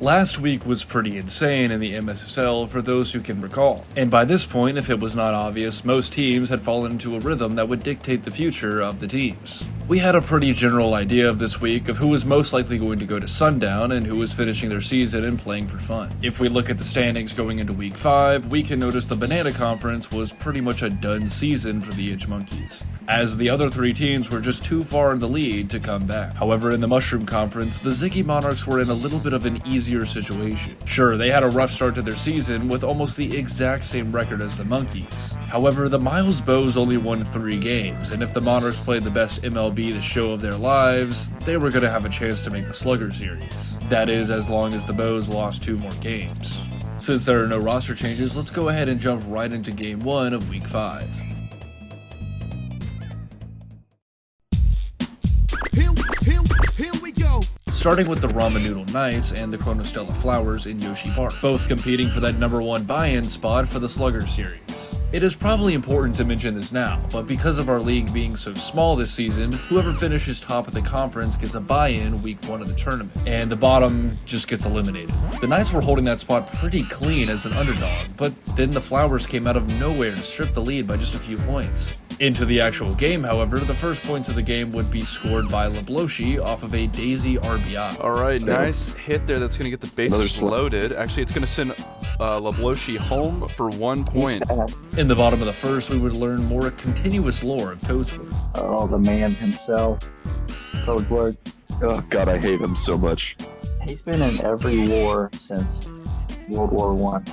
Last week was pretty insane in the MSSL for those who can recall, and by this point, if it was not obvious, most teams had fallen into a rhythm that would dictate the future of the teams. We had a pretty general idea of this week of who was most likely going to go to Sundown and who was finishing their season and playing for fun. If we look at the standings going into week 5, we can notice the Banana Conference was pretty much a done season for the Itch Monkeys, as the other 3 teams were just too far in the lead to come back. However, in the Mushroom Conference, the Ziggy Monarchs were in a little bit of an easier situation. Sure, they had a rough start to their season with almost the exact same record as the Monkeys. However, the Miles Bows only won 3 games, and if the Monarchs played the best MLB the show of their lives, they were going to have a chance to make the Slugger series. That is, as long as the Bows lost 2 more games. Since there are no roster changes, let's go ahead and jump right into Game 1 of Week 5. Here we go. Starting with the Ramen Noodle Knights and the Chronostella Flowers in Yoshi Park, both competing for that #1 buy-in spot for the Slugger series. It is probably important to mention this now, but because of our league being so small this season, whoever finishes top of the conference gets a buy-in week 1 of the tournament, and the bottom just gets eliminated. The Knights were holding that spot pretty clean as an underdog, but then the Flowers came out of nowhere to strip the lead by just a few points. Into the actual game, however, the first points of the game would be scored by Lebloshi off of a Daisy RBI. Alright, nice hit there. That's going to get the bases loaded. Actually, it's going to send Lebloshi home for 1 point. In the bottom of the first, we would learn more continuous lore of Toadsworth. Oh, the man himself, Toadsworth. Oh god, I hate him so much. He's been in every war since World War One.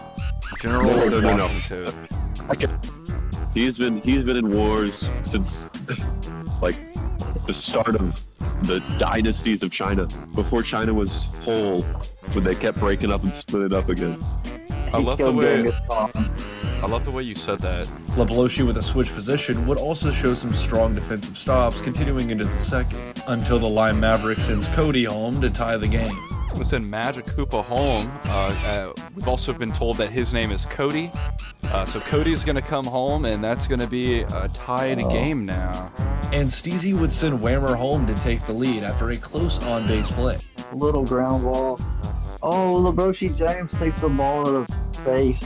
General No. Washington. He's been in wars since like the start of the dynasties of China. Before China was whole, when they kept breaking up and splitting up again. I love the way you said that. Lebloshi with a switch position would also show some strong defensive stops continuing into the second, until the Lime Maverick sends Cody home to tie the game. It's going to send Magic Koopa home. We've also been told that his name is Cody. So Cody's going to come home, and that's going to be a tied game now. And Steezy would send Whammer home to take the lead after a close on-base play. Little ground ball. Oh, Lebroshi James takes the ball to the face.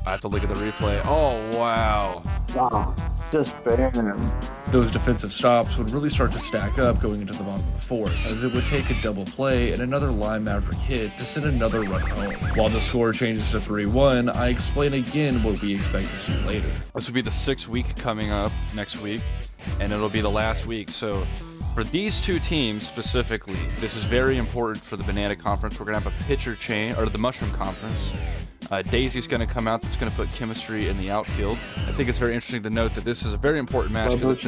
I have to look at the replay. Oh, wow. Wow, just sparing him. Those defensive stops would really start to stack up going into the bottom of the fourth, as it would take a double play and another Lime Maverick hit to send another run home. While the score changes to 3-1, I explain again what we expect to see later. This will be the 6th week coming up next week, and it'll be the last week. So for these 2 teams specifically, this is very important for the Banana Conference. We're going to have a pitcher change, or the Mushroom Conference. Daisy's going to come out. That's going to put chemistry in the outfield. I think it's very interesting to note that this is a very important match, because if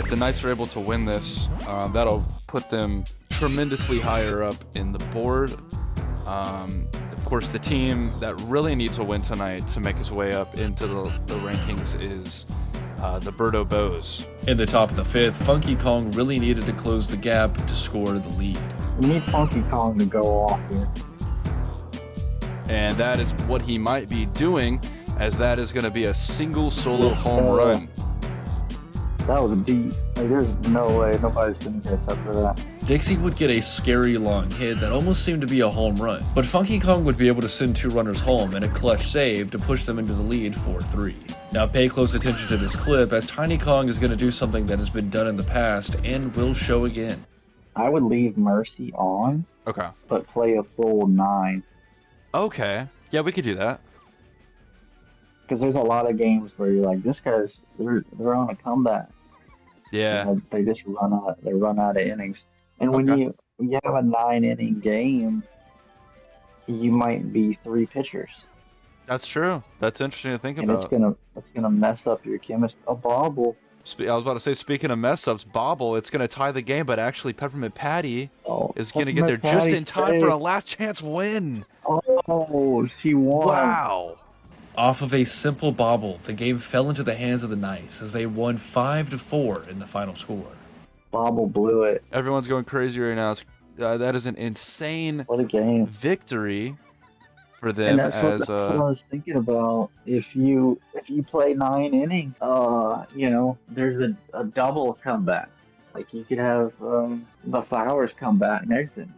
the Knights are able to win this, that'll put them tremendously higher up in the board. Of course, the team that really needs to win tonight to make its way up into the rankings is the Birdo Bows. In the top of the 5th, Funky Kong really needed to close the gap to score the lead. We need Funky Kong to go off here. And that is what he might be doing, as that is going to be a single solo home run. That was deep. Like, there's no way nobody's going to get up for that. Dixie would get a scary long hit that almost seemed to be a home run, but Funky Kong would be able to send 2 runners home and a clutch save to push them into the lead 4-3. Now pay close attention to this clip, as Tiny Kong is going to do something that has been done in the past and will show again. I would leave Mercy on, Okay. but play a full 9. Okay. Yeah, we could do that. Because there's a lot of games where you're like, this guy's, they're on a comeback. Yeah. And they just run out of innings. And when Okay. you have a 9-inning game, you might be 3 pitchers. That's true. That's interesting to think And about. it's gonna mess up your chemistry. A bobble. I was about to say, speaking of mess-ups, Bobble, it's going to tie the game, but actually Peppermint Patty is going to get there just in time for a last-chance win. Oh, she won. Wow. Off of a simple bobble, the game fell into the hands of the Knights as they won 5-4 in the final score. Bobble blew it. Everyone's going crazy right now. That is an insane What a game. victory for them. And that's what I was thinking about. If you play 9 innings, there's a double comeback. Like you could have the Flowers come back next inning.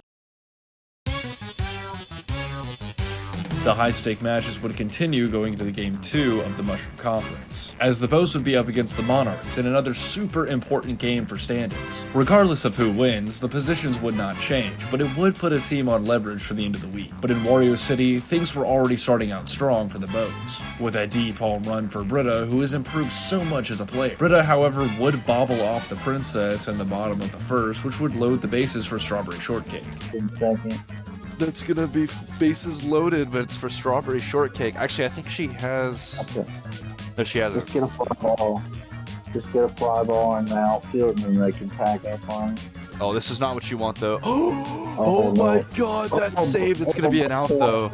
The high-stake matches would continue going into the Game 2 of the Mushroom Conference, as the Bows would be up against the Monarchs in another super important game for standings. Regardless of who wins, the positions would not change, but it would put a team on leverage for the end of the week. But in Wario City, things were already starting out strong for the Bows, with a deep home run for Britta, who has improved so much as a player. Britta, however, would bobble off the Princess in the bottom of the first, which would load the bases for Strawberry Shortcake. In second. That's gonna be bases loaded, but it's for Strawberry Shortcake. Actually, I think she has. Okay. No, she hasn't. Just get a fly ball. Just get a fly ball in the outfield, and then they can pack up on it. Oh, this is not what you want, though. Oh, Oh no. my God, that's saved. It's gonna be an out, though.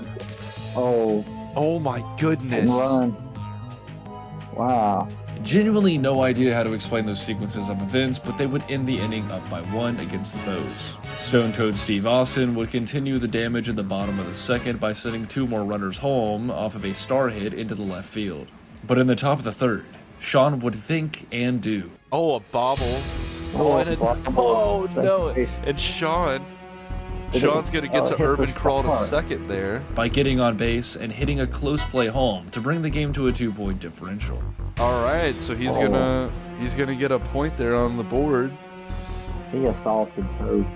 Oh, Oh my goodness. run. Wow. Genuinely no idea how to explain those sequences of events, but they would end the inning up by 1 against the Bows. Stone Toad Steve Austin would continue the damage in the bottom of the second by sending 2 more runners home off of a star hit into the left field. But in the top of the third, Sean would think and do. Oh, a bobble. Oh, and bobble. no. And Sean's gonna get to urban crawl to second there. By getting on base and hitting a close play home to bring the game to a 2-point differential. All right, so he's gonna get a point there on the board, He assaulted Toad.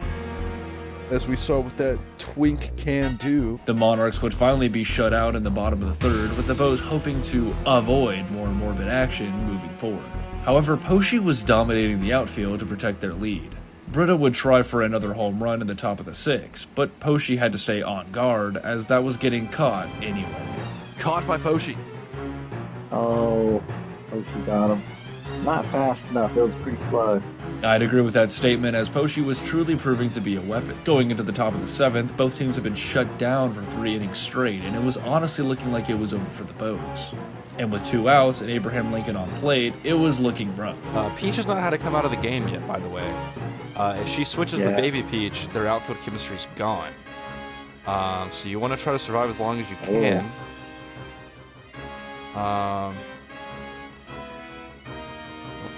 as we saw with that twink can do. The Monarchs would finally be shut out in the bottom of the third, with the Bows hoping to avoid more morbid action moving forward. However, Poshi was dominating the outfield to protect their lead. Britta would try for another home run in the top of the 6th, but Poshi had to stay on guard as that was getting caught anyway. Caught by Poshi. Oh, she got him. Not fast enough. It was pretty slow. I'd agree with that statement, as Poshi was truly proving to be a weapon. Going into the top of the 7th, both teams had been shut down for 3 innings straight, and it was honestly looking like it was over for the Bows. And with 2 outs and Abraham Lincoln on plate, it was looking rough. Peach has not had to come out of the game yet, by the way. If she switches with Baby Peach, their outfield chemistry's gone. So you want to try to survive as long as you can.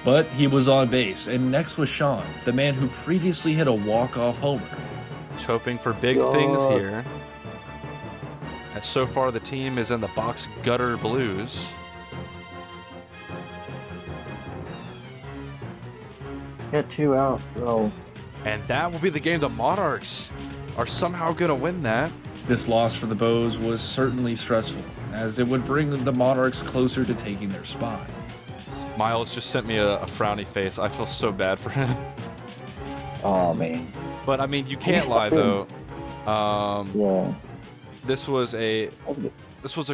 But he was on base, and next was Sean, the man who previously hit a walk-off homer. Just hoping for big things here. And so far the team is in the box gutter blues. Got 2 outs, though. And that will be the game. The Monarchs are somehow going to win that. This loss for the Bows was certainly stressful, as it would bring the Monarchs closer to taking their spot. Miles just sent me a frowny face. I feel so bad for him. Oh, man. But, I mean, you can't lie, though. Yeah. This was a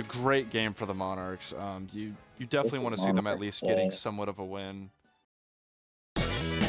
great game for the Monarchs. You definitely want to see them at least getting somewhat of a win.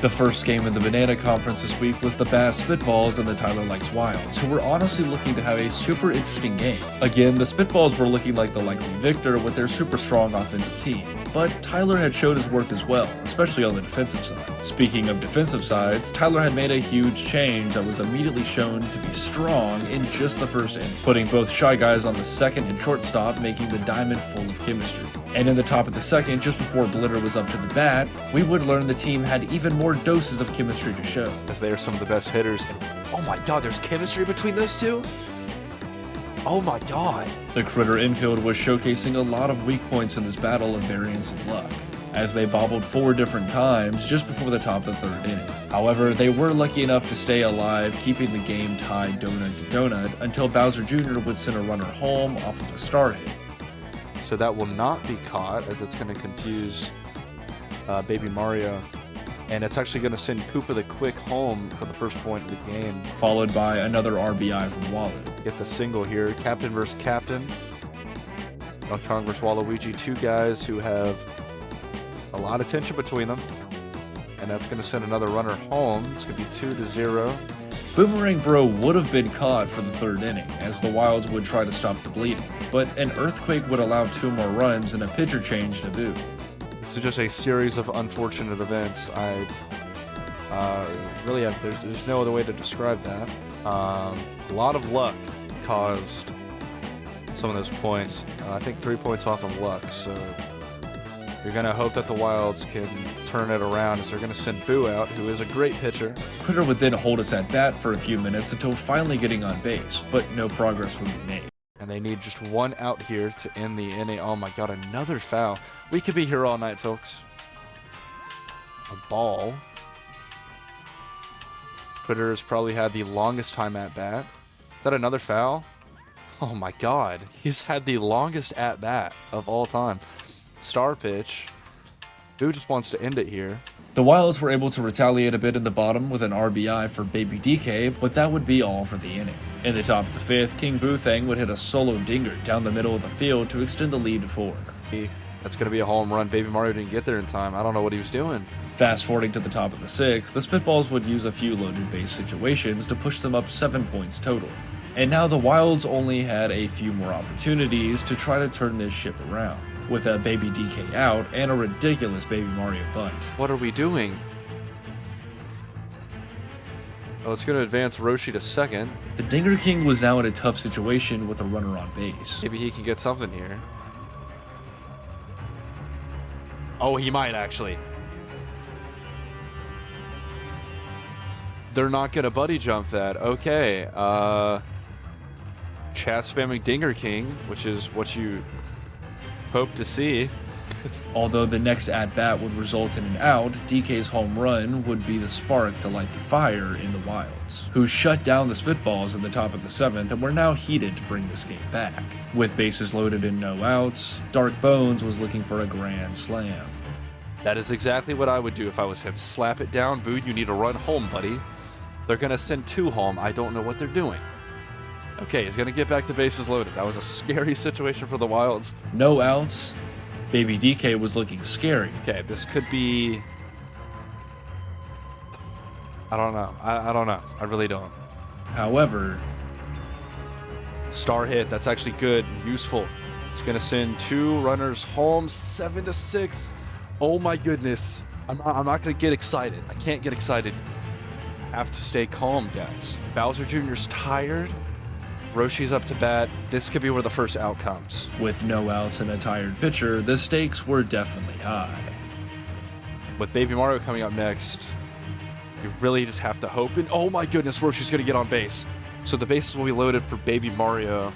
The first game in the Banana Conference this week was the Bass Spitballs and the Tyler Likes Wilds, who were honestly looking to have a super interesting game. Again, the Spitballs were looking like the likely victor with their super strong offensive team, but Tyler had showed his worth as well, especially on the defensive side. Speaking of defensive sides, Tyler had made a huge change that was immediately shown to be strong in just the first inning, putting both Shy Guys on the second and shortstop, making the diamond full of chemistry. And in the top of the second, just before Blitter was up to the bat, we would learn the team had even more doses of chemistry to show. As they are some of the best hitters. Oh my god, there's chemistry between those two? Oh my god. The Critter infield was showcasing a lot of weak points in this battle of variance and luck, as they bobbled 4 different times just before the top of the third inning. However, they were lucky enough to stay alive, keeping the game tied donut to donut until Bowser Jr. would send a runner home off of a star hit. So that will not be caught, as it's going to confuse Baby Mario. And it's actually going to send Koopa the Quick home for the first point of the game. Followed by another RBI from Wallet. Get the single here. Captain versus Captain. Donkey Kong versus Waluigi. 2 guys who have a lot of tension between them. And that's going to send another runner home. It's going to be 2-0. Boomerang Bro would have been caught for the third inning, as the Wilds would try to stop the bleeding, but an earthquake would allow 2 more runs and a pitcher change to boot. This is just a series of unfortunate events. Really, there's no other way to describe that. A lot of luck caused some of those points. I think 3 points off of luck, so you're going to hope that the Wilds can turn it around, as they're going to send Boo out, who is a great pitcher. Critter would then hold us at bat for a few minutes until finally getting on base, but no progress would be made. And they need just one out here to end the inning. Oh my god, another foul. We could be here all night, folks. A ball. Critter has probably had the longest time at bat. Is that another foul? Oh my god, he's had the longest at bat of all time. Star pitch. Who just wants to end it here? The Wilds were able to retaliate a bit in the bottom with an RBI for Baby DK, but that would be all for the inning. In the top of the fifth, King Boothang would hit a solo dinger down the middle of the field to extend the lead to 4. That's going to be a home run. Baby Mario didn't get there in time. I don't know what he was doing. Fast forwarding to the top of the sixth, the Spitballs would use a few loaded base situations to push them up 7 points total. And now the Wilds only had a few more opportunities to try to turn this ship around, with a Baby DK out and a ridiculous Baby Mario bunt. What are we doing? Oh, it's going to advance Roshi to second. The Dinger King was now in a tough situation with a runner on base. Maybe he can get something here. Oh, he might actually. They're not going to buddy jump that. Okay. Chat spamming Dinger King, which is what you hope to see. Although the next at-bat would result in an out, DK's home run would be the spark to light the fire in the Wilds, who shut down the Spitballs at the top of the seventh and were now heated to bring this game back. With bases loaded and no outs, Dark Bones was looking for a grand slam. That is exactly what I would do if I was him. Slap it down, Boo, you need to run home, buddy. They're going to send 2 home. I don't know what they're doing. Okay, he's going to get back to bases loaded. That was a scary situation for the Wilds. No outs. Baby DK was looking scary. Okay, this could be... I don't know. I don't know. I really don't. However, Star hit. That's actually good and useful. It's going to send 2 runners home, 7-6. Oh my goodness. I'm not going to get excited. I can't get excited. I have to stay calm, guys. Bowser Jr.'s tired. Roshi's up to bat. This could be where the first out comes. with no outs and a tired pitcher, the stakes were definitely high. With Baby Mario coming up next, you really just have to hope. And oh my goodness, Roshi's going to get on base. So the bases will be loaded for Baby Mario.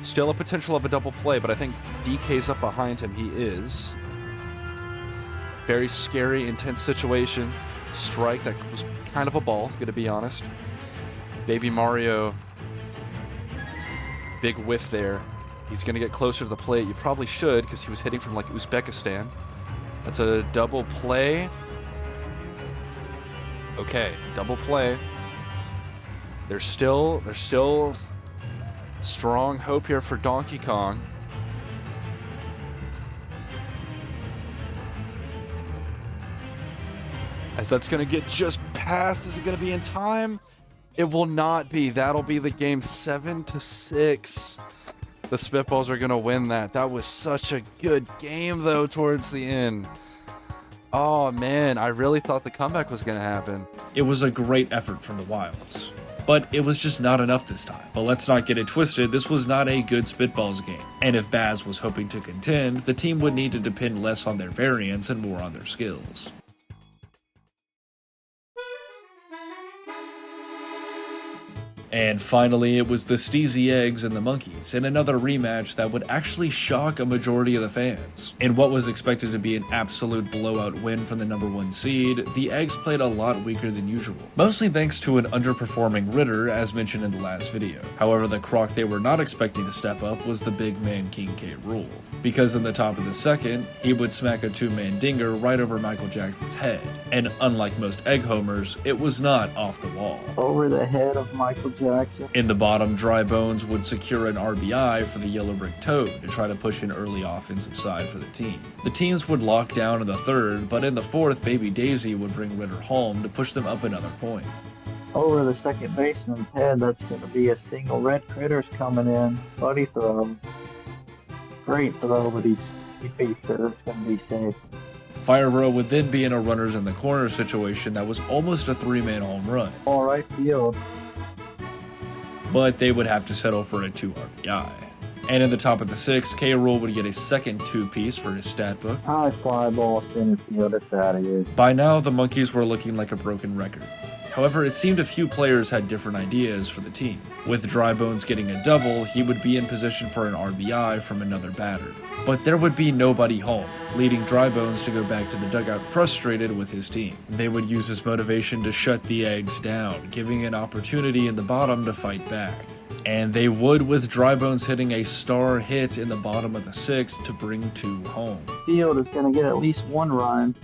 Still a potential of a double play, but I think DK's up behind him. He is. Very scary, intense situation. Strike that was kind of a ball, gonna be honest. Baby Mario, big whiff there. He's gonna get closer to the plate. You probably should, because he was hitting from like Uzbekistan. That's a double play. Okay, double play. There's still strong hope here for Donkey Kong. As that's going to get just past, is it going to be in time? It will not be. That'll be the game 7-6. The Spitballs are going to win that. That was such a good game, though, towards the end. Oh, man, I really thought the comeback was going to happen. It was a great effort from the Wilds, but it was just not enough this time. But let's not get it twisted, this was not a good Spitballs game. And if Baz was hoping to contend, the team would need to depend less on their variance and more on their skills. And finally, it was the Steezy Eggs and the Monkeys in another rematch that would actually shock a majority of the fans. In what was expected to be an absolute blowout win from the #1 seed, the Eggs played a lot weaker than usual, mostly thanks to an underperforming Ritter as mentioned in the last video. However, the croc they were not expecting to step up was the big man King K. Rool, because in the top of the second, he would smack a 2-man dinger right over Michael Jackson's head, and unlike most Egg homers, it was not off the wall. Over the head of Michael Jackson. In the bottom, Dry Bones would secure an RBI for the Yellow Brick Toad to try to push an early offensive side for the team. The teams would lock down in the third, but in the fourth, Baby Daisy would bring Ritter home to push them up another point. Over the second baseman's head, that's going to be a single. Red Critter's coming in. Buddy throw. Great throw, but he beats it. It's going to be safe. Fire Row would then be in a runners in the corner situation that was almost a 3-man home run. All right field. But they would have to settle for a 2 RBI. And in the top of the sixth, K. Rool would get a second 2-piece for his stat book. High fly ball center field. It's out of here. By now, the Monkeys were looking like a broken record, However, it seemed a few players had different ideas for the team. With Drybones getting a double, he would be in position for an RBI from another batter. But there would be nobody home, leading Drybones to go back to the dugout frustrated with his team. They would use this motivation to shut the Eggs down, giving an opportunity in the bottom to fight back. And they would, with Drybones hitting a star hit in the bottom of the 6th to bring 2 home. Field is going to get at least 1 run.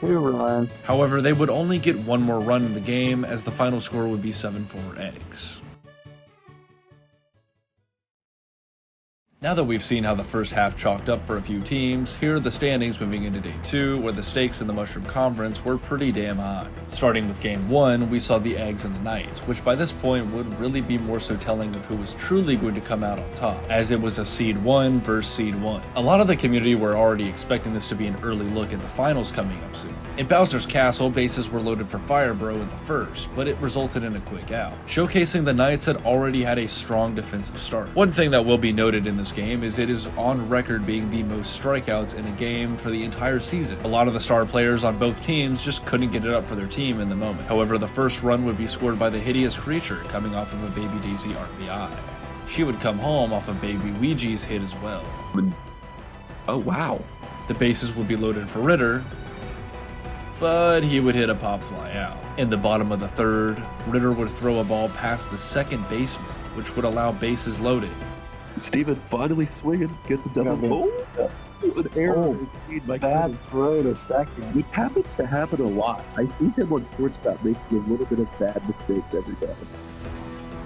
2 runs. However, they would only get 1 more run in the game, as the final score would be 7-4 Eggs. Now that we've seen how the first half chalked up for a few teams, here are the standings moving into day 2, where the stakes in the Mushroom Conference were pretty damn high. Starting with game 1, we saw the Eggs and the Knights, which by this point would really be more so telling of who was truly going to come out on top, as it was a Seed 1 versus Seed 1. A lot of the community were already expecting this to be an early look at the finals coming up soon. In Bowser's Castle, bases were loaded for Fire Bro in the first, but it resulted in a quick out, showcasing the Knights had already had a strong defensive start. One thing that will be noted in this game is it is on record being the most strikeouts in a game for the entire season. A lot of the star players on both teams just couldn't get it up for their team in the moment. However, the first run would be scored by the Hideous Creature coming off of a Baby Daisy RBI. She would come home off of Baby Ouija's hit as well. Oh, wow. The bases would be loaded for Ritter, but he would hit a pop fly out. In the bottom of the 3rd, Ritter would throw a ball past the second baseman, which would allow bases loaded. Steven finally swinging, gets a double. Oh, an error is made by Bad Kevin. throw to second. It happens to happen a lot. I see him on shortstop making a little bit of bad mistakes every time.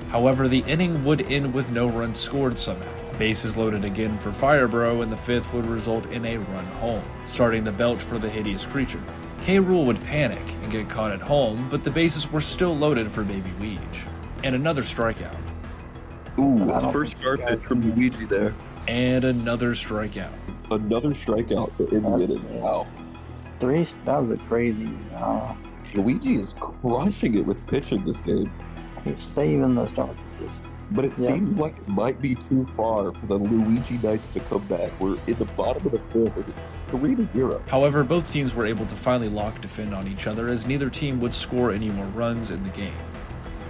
However, the inning would end with no runs scored somehow. Bases loaded again for Fire Bro, and the 5th would result in a run home, starting the belt for the Hideous Creature. K-Rool would panic and get caught at home, but the bases were still loaded for Baby Ouija. And another strikeout. Ooh, his first star pitch from Luigi there. And another strikeout. Another strikeout to end the inning. Wow. 3, that was a crazy. Luigi is crushing it with pitching this game. He's saving the start. But it seems like it might be too far for the Luigi Knights to come back. We're in the bottom of the 5th. It's 3-0. However, both teams were able to finally lock defend on each other, as neither team would score any more runs in the game.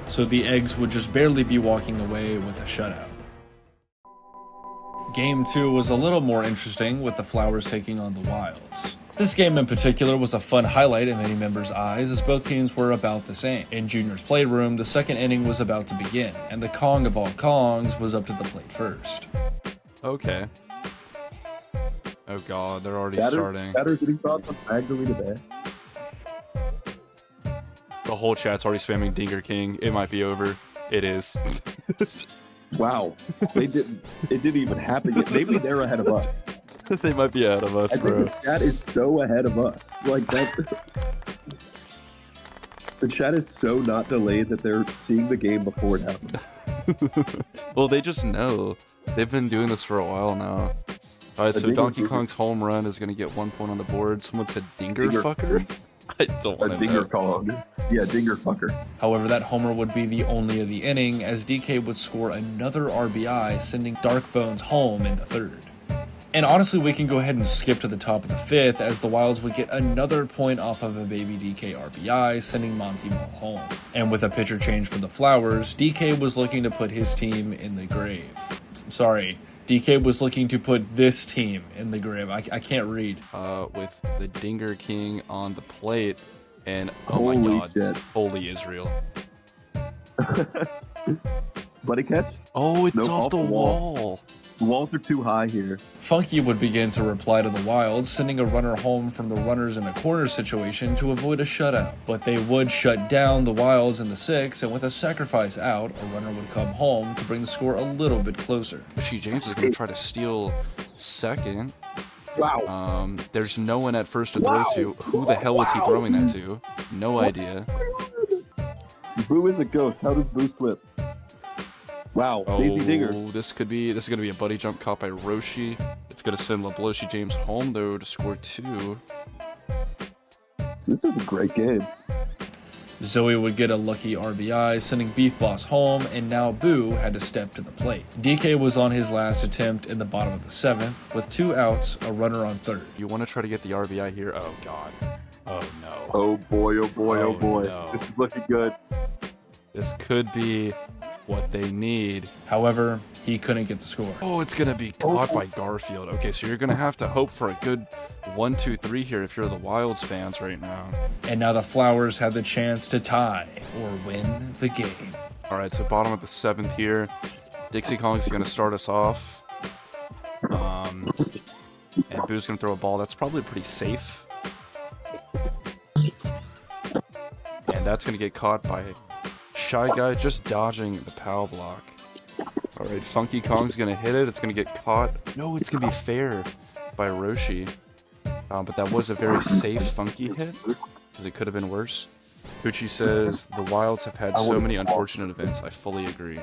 So the Eggs would just barely be walking away with a shutout. Game 2 was a little more interesting, with the Flowers taking on the Wilds. This game in particular was a fun highlight in many members' eyes, as both teams were about the same. In Junior's playroom, the second inning was about to begin, and the Kong of all Kongs was up to the plate first. Okay. Oh god, they're already starting. Batters hitting thoughts on Magdalena Bay. The whole chat's already spamming Dinger King. It might be over. It is. Wow. It didn't even happen yet. Maybe they're ahead of us. They might be ahead of us, I bro. think the chat is so ahead of us. Like that. The chat is so not delayed that they're seeing the game before it happens. Well, they just know. They've been doing this for a while now. Alright, so Donkey Kong's home run is going to get 1 point on the board. Someone said Dinger fucker? I don't want to Dinger know. Kong. Yeah, Dinger fucker. However, that homer would be the only of the inning, as DK would score another RBI, sending Dark Bones home in the 3rd. And honestly, we can go ahead and skip to the top of the 5th, as the Wilds would get another point off of a Baby DK RBI, sending Monty Mole home. And with a pitcher change for the Flowers, DK was looking to put his team in the grave. Sorry, DK was looking to put this team in the grave. I can't read. With the Dinger King on the plate, and oh Holy my god, shit. holy Israel. Buddy catch? Oh, it's No, off the wall. The walls are too high here. Funky would begin to reply to the Wilds, sending a runner home from the runners in a corner situation to avoid a shutout. But they would shut down the Wilds in the 6th, and with a sacrifice out, a runner would come home to bring the score a little bit closer. She James is going to try to steal second. Wow. There's no one at first to throw to. Who the hell was he throwing that to? No idea. Boo is a ghost. How does Boo slip? Wow, Daisy Dinger. This is gonna be a buddy jump caught by Roshi. It's gonna send Labloshi James home though to score 2. This is a great game. Zoe would get a lucky RBI, sending Beef Boss home, and now Boo had to step to the plate. DK was on his last attempt in the bottom of the 7th, with 2 outs, a runner on 3rd. You want to try to get the RBI here? Oh god. Oh no. Oh boy, oh boy, oh Oh, boy. no. This is looking good. This could be what they need. However, he couldn't get the score. Oh, it's gonna be caught by Garfield. Okay, so you're gonna have to hope for a good 1-2-3 here if you're the Wilds fans right now. And now the Flowers had the chance to tie or win the game. All right, so bottom of the 7th here. Dixie Kong's gonna start us off. And Boo's gonna throw a ball that's probably pretty safe. And that's gonna get caught by Shy Guy just dodging the POW block. All right, Funky Kong's gonna hit it. It's gonna get caught. No, it's gonna be fair by Roshi. But that was a very safe Funky hit, because it could have been worse. Pucci says, the Wilds have had so many unfortunate events. I fully agree.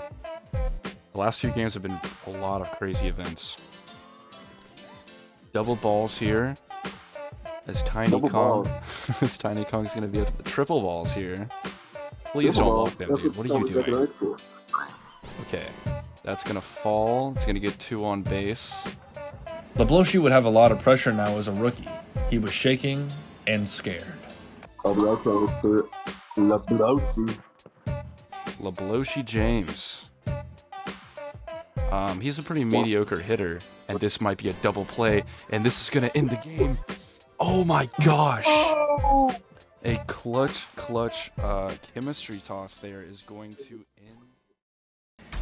The last few games have been a lot of crazy events. Double balls here. As Tiny Kong. As Tiny Kong's gonna be at the triple balls here. Please don't walk them, dude. What are you doing? Okay. That's gonna fall. It's gonna get 2 on base. Lebloshi would have a lot of pressure now as a rookie. He was shaking and scared. Lebloshi James. He's a pretty mediocre hitter, and this might be a double play, and this is gonna end the game. Oh my gosh! A clutch chemistry toss there is going to end.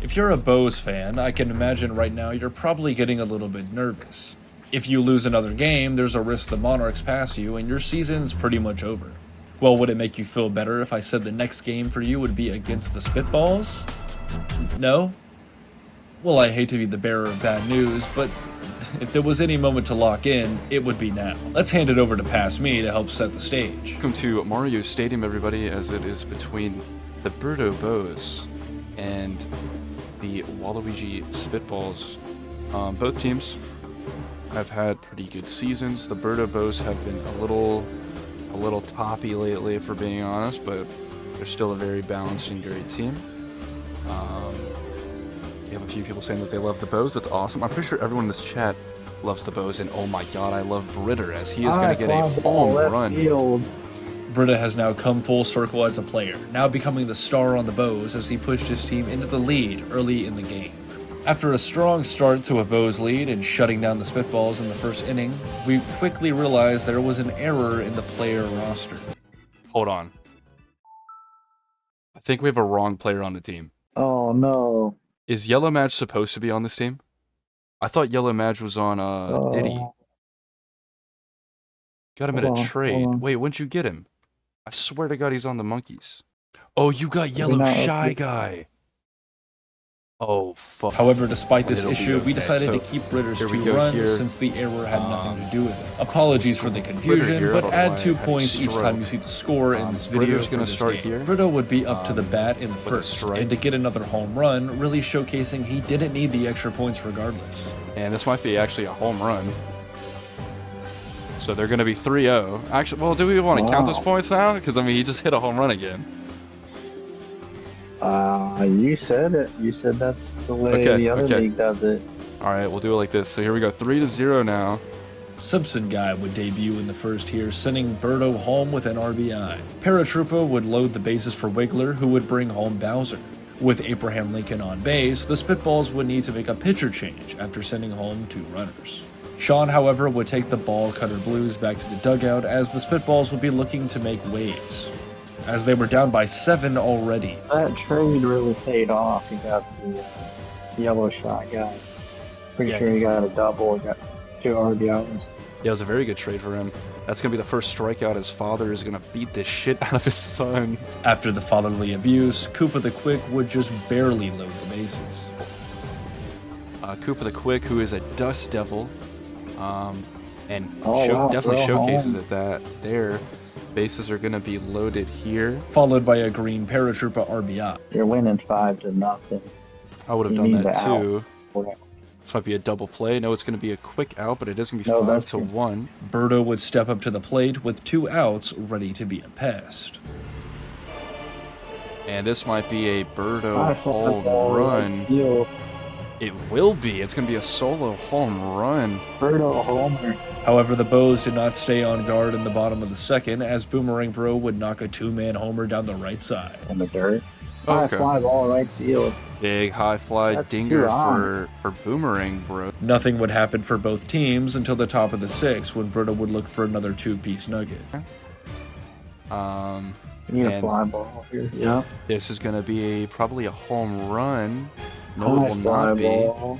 If you're a Bows fan, I can imagine right now you're probably getting a little bit nervous. If you lose another game, there's a risk the Monarchs pass you and your season's pretty much over. Well, would it make you feel better if I said the next game for you would be against the Spitballs? No? Well, I hate to be the bearer of bad news, but if there was any moment to lock in, it would be now. Let's hand it over to Pass Me to help set the stage. Welcome to Mario Stadium, everybody, as it is between the Birdo Bows and the Waluigi Spitballs. Both teams have had pretty good seasons. The Birdo Bows have been a little toppy lately, if we're being honest, but they're still a very balanced and great team. We have a few people saying that they love the Bows. That's awesome. I'm pretty sure everyone in this chat loves the Bows, and oh my god, I love Britter, as he is going to get a home run. Britta has now come full circle as a player, now becoming the star on the Bows as he pushed his team into the lead early in the game. After a strong start to a Bows lead and shutting down the Spitballs in the first inning, we quickly realized there was an error in the player roster. Hold on. I think we have a wrong player on the team. Oh no. Is Yellow Madge supposed to be on this team? I thought Yellow Madge was on Diddy. Got him in a trade. Wait, when'd you get him? I swear to God he's on the Monkeys. Oh, you got Yellow Shy Guy. Oh, fuck. However, despite this It'll be issue, we okay. decided So, to keep Britter's here we 2 go runs here. since the error had nothing to do with it. Apologies for the confusion, here, but by the add way, 2 had a points each stroke. time you see the score in this video. Britter's for gonna this start game. here, Britta would be up to the bat in the with a first, strike. and to get another home run, really showcasing he didn't need the extra points regardless. And this might be actually a home run. So they're going to be 3-0. Actually, well, do we want to count those points now? Because, I mean, he just hit a home run again. You said it. You said that's the way the other league does it. All right, we'll do it like this. So here we go, 3-0 now. Simpson Guy would debut in the first here, sending Birdo home with an RBI. Paratroopa would load the bases for Wiggler, who would bring home Bowser. With Abraham Lincoln on base, the Spitballs would need to make a pitcher change after sending home 2 runners. Sean, however, would take the ball cutter Blues back to the dugout as the Spitballs would be looking to make waves, as they were down by 7 already. That trade really paid off. He got the Yellow Shy Guy. Pretty sure he got a double. He got 2 RBIs. Yeah, it was a very good trade for him. That's going to be the first strikeout. His father is going to beat the shit out of his son. After the fatherly abuse, Koopa the Quick would just barely load the bases. Koopa the Quick, who is a Dust Devil, and definitely showcases it that their bases are going to be loaded here. Followed by a green Paratroopa RBI. You're winning 5-0. I would have done that too. This might be a double play. No, it's going to be a quick out, but it is going to be 5-1. Birdo would step up to the plate with 2 outs, ready to be a pest. And this might be a Birdo home run. It will be. It's going to be a solo home run. Birdo homer. However, the Bows did not stay on guard in the bottom of the second, as Boomerang Bro would knock a two-man homer down the right side. In the dirt. Oh, High okay. fly ball right field. Big high fly That's dinger too on. for Boomerang Bro. Nothing would happen for both teams until the top of the sixth, when Brito would look for another two-piece nugget. You need a And- fly ball here. Yeah. This is going to be probably a home run. No, it High will fly not be. ball.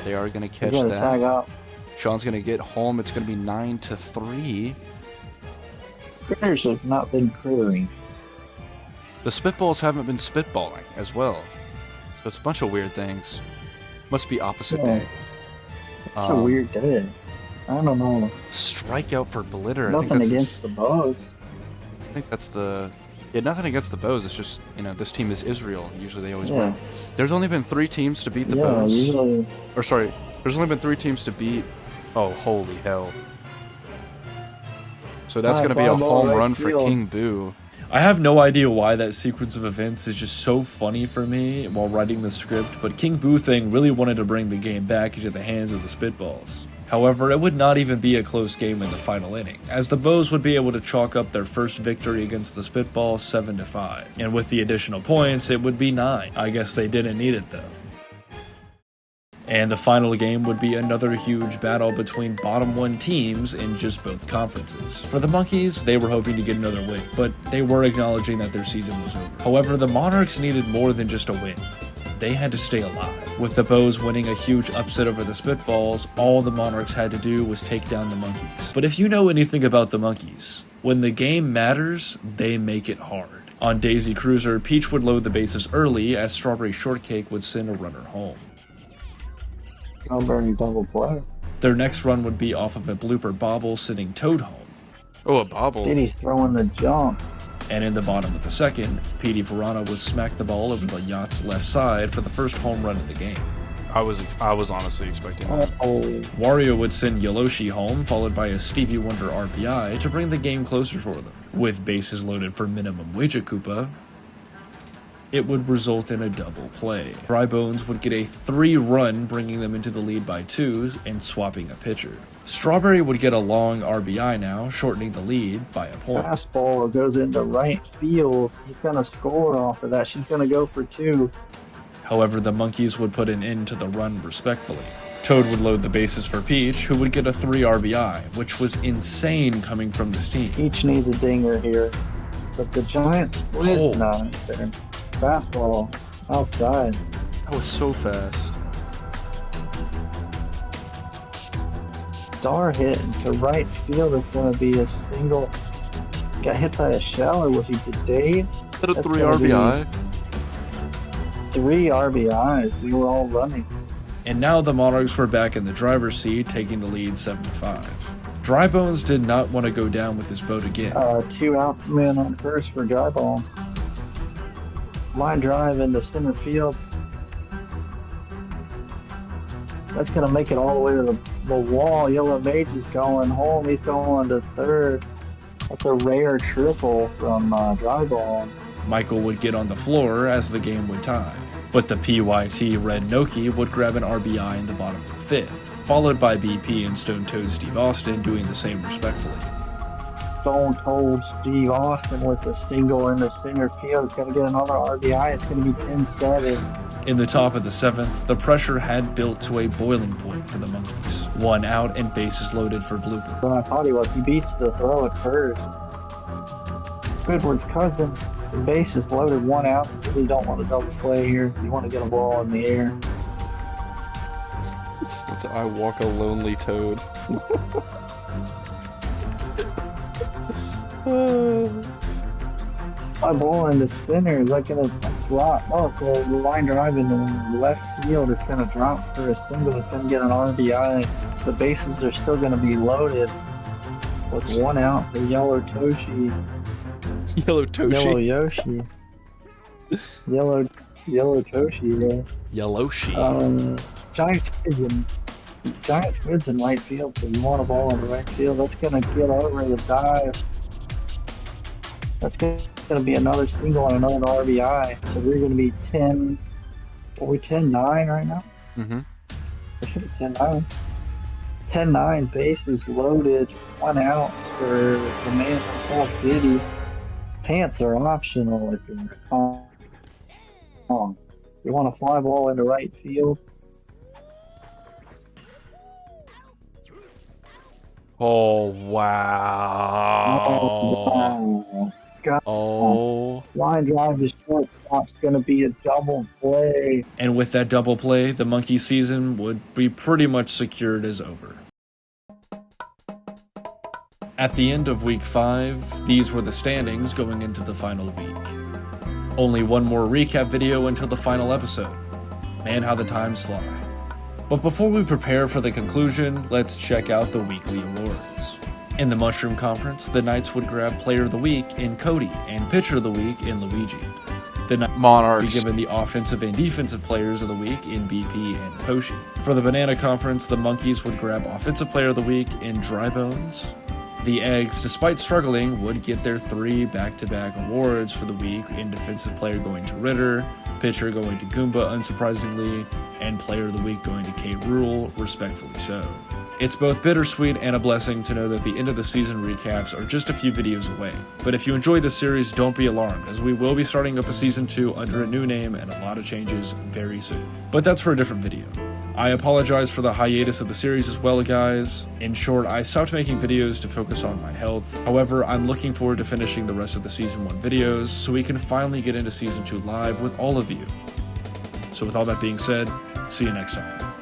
They are going to You catch gotta that. tag out. Sean's going to get home. It's going to be 9-3. Critters have not been crittering. The spitballs haven't been spitballing as well. So it's a bunch of weird things. Must be opposite Yeah. day. It's a weird day. I don't know. Strikeout for Blitter. Nothing against the Bows. I think that's the. Yeah, nothing against the Bows. It's just, this team is Israel. Usually they always Yeah. win. There's only been 3 teams to beat the Yeah, Bows. usually. Or sorry, there's only been 3 teams to beat. Oh, holy hell. So that's High going to be a fly ball home right run for field. King Boo. I have no idea why that sequence of events is just so funny for me while writing the script, but King Boo Thing really wanted to bring the game back into the hands of the Spitballs. However, it would not even be a close game in the final inning, as the Bows would be able to chalk up their first victory against the Spitballs 7-5. And with the additional points, it would be 9. I guess they didn't need it though. And the final game would be another huge battle between bottom 1 teams in just both conferences. For the Monkeys, they were hoping to get another win, but they were acknowledging that their season was over. However, the Monarchs needed more than just a win. They had to stay alive. With the Bows winning a huge upset over the Spitballs, all the Monarchs had to do was take down the Monkeys. But if you know anything about the Monkeys, when the game matters, they make it hard. On Daisy Cruiser, Peach would load the bases early, as Strawberry Shortcake would send a runner home. Strawberry double play. Their next run would be off of a blooper bobble sending Toad home. Oh, a bobble. Diddy's throwing the jump. And in the bottom of the second, Petey Piranha would smack the ball over the yacht's left side for the first home run of the game. I was honestly expecting that. Oh, Wario would send Yoloshi home, followed by a Stevie Wonder RBI to bring the game closer for them. With bases loaded for minimum wage Koopa, it would result in a double play. Dry Bones would get a 3-run, bringing them into the lead by 2 and swapping a pitcher. Strawberry would get a long RBI now, shortening the lead by a point. fastball goes into right field. He's gonna score off of that. She's gonna go for 2. However, the Monkeys would put an end to the run respectfully. Toad would load the bases for Peach, who would get a 3 RBI, which was insane coming from this team. Each needs a dinger here, but the Giants Oh. split none there. Fastball outside. That was so fast. Star hit into right field. It's going to be a single. Got hit by a shell, or was he dazed? Hit a That's 3 gonna be- RBI. 3 RBIs. We were all running. And now the Monarchs were back in the driver's seat, taking the lead 7-5. Dry Bones did not want to go down with this boat again. 2 outs, man on first for dry ball. Line drive into center field. That's going to make it all the way to the wall. Yellow Mage is going home. He's going to third. That's a rare triple from dry ball. Michael would get on the floor as the game would tie. But the PYT Red Noki would grab an RBI in the bottom of the 5th, followed by BP and Stone Toad Steve Austin doing the same respectfully. Stone Cold Steve Austin with a single in the center field. He's going to get another RBI. It's going to be 10-7. In the top of the 7th, the pressure had built to a boiling point for the Monkeys. 1 out and bases loaded for Blooper. But I thought he was. He beats the throw at first. Squidward's cousin. The base is loaded, 1 out. You really don't want to double play here. You want to get a ball in the air. It's I walk a lonely toad. My ball in the center, is that going to drop? Oh, so the line drive in the left field is going to drop for a single. It's going to get an RBI. The bases are still going to be loaded with 1 out for Yellow Toshi. Yellow Toshi. Yellow Yoshi. Yellow Toshi there. Yellowshi. Giant squids in right field, so you want a ball in the right field. That's going to get over the dive. That's going to be another single and another RBI. So we're going to be Are we 10-9 right now? Mm-hmm. I should be 10-9. 10-9, bases loaded, 1 out for the man from Call City. Pants are optional if you're on. You want a fly ball into right field? Oh, wow. God. Oh. Line drive to shortstop's going to be a double play. And with that double play, the Monkey season would be pretty much secured as over. At the end of week 5, these were the standings going into the final week. Only one more recap video until the final episode. Man, how the times fly. But before we prepare for the conclusion, let's check out the weekly awards. In the Mushroom Conference, the Knights would grab Player of the Week in Cody and Pitcher of the Week in Luigi. The Knights would be Monarchs. given the Offensive and Defensive Players of the Week in BP and Poshi. For the Banana Conference, the Monkeys would grab Offensive Player of the Week in Dry Bones. The Eggs, despite struggling, would get their 3 back-to-back awards for the week in Defensive Player going to Ritter, Pitcher going to Goomba unsurprisingly, and Player of the Week going to Kate Rule, respectfully so. It's both bittersweet and a blessing to know that the end of the season recaps are just a few videos away. But if you enjoyed this series, don't be alarmed, as we will be starting up a season 2 under a new name and a lot of changes very soon. But that's for a different video. I apologize for the hiatus of the series as well, guys. In short, I stopped making videos to focus on my health. However, I'm looking forward to finishing the rest of the Season 1 videos so we can finally get into Season 2 live with all of you. So with all that being said, see you next time.